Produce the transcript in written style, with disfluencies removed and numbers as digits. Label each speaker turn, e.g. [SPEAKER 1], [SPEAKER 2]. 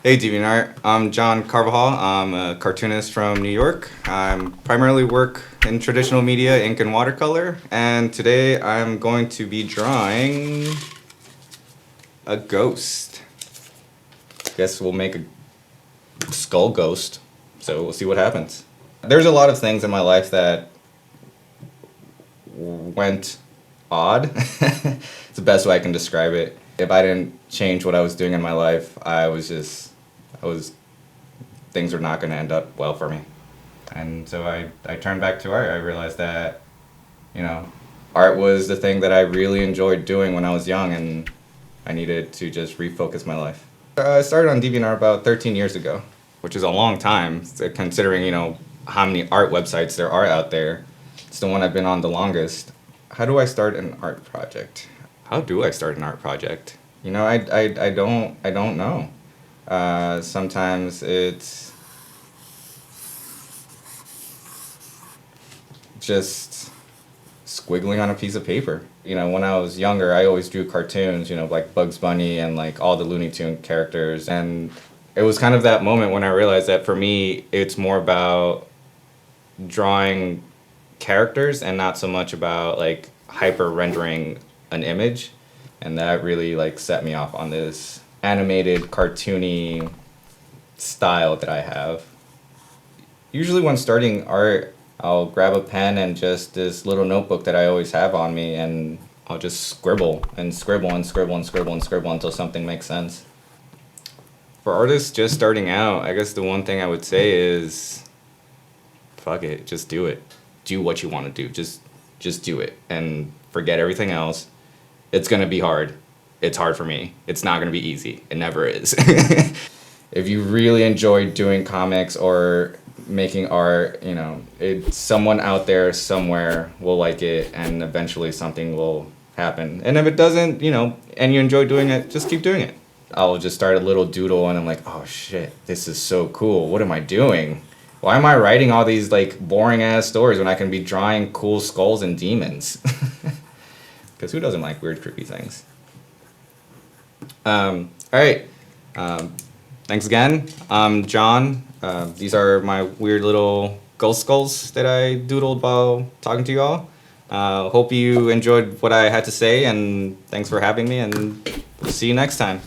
[SPEAKER 1] Hey DeviantArt, I'm John Carvajal. I'm a cartoonist from New York. I primarily work in traditional media, ink and watercolor, and today I'm going to be drawing a ghost. Guess we'll make a skull ghost, so we'll see what happens. There's a lot of things in my life that went odd. It's the best way I can describe it. If I didn't change what I was doing in my life, things were not going to end up well for me. And so I turned back to art. I realized that, art was the thing that I really enjoyed doing when I was young, and I needed to just refocus my life. I started on DeviantArt about 13 years ago, which is a long time, considering, how many art websites there are out there. It's the one I've been on the longest. How do I start an art project? How do I start an art project? I don't know. Sometimes it's just squiggling on a piece of paper. When I was younger, I always drew cartoons, like Bugs Bunny and like all the Looney Tune characters. And it was kind of that moment when I realized that for me, it's more about drawing characters and not so much about like hyper rendering an image. And that really like set me off on this animated, cartoony style that I have. Usually when starting art, I'll grab a pen and just this little notebook that I always have on me, and I'll just scribble and scribble and scribble and scribble and scribble until something makes sense. For artists just starting out, I guess the one thing I would say is, fuck it, just do it. Do what you want to do. Just do it and forget everything else. It's gonna be hard. It's hard for me. It's not gonna be easy. It never is. If you really enjoy doing comics or making art, someone out there somewhere will like it, and eventually something will happen. And if it doesn't, and you enjoy doing it, just keep doing it. I'll just start a little doodle and I'm like, oh shit, this is so cool. What am I doing? Why am I writing all these like boring ass stories when I can be drawing cool skulls and demons? Because who doesn't like weird, creepy things? All right. Thanks again. I'm John. These are my weird little ghost skulls that I doodled while talking to you all. Hope you enjoyed what I had to say, and thanks for having me, and we'll see you next time.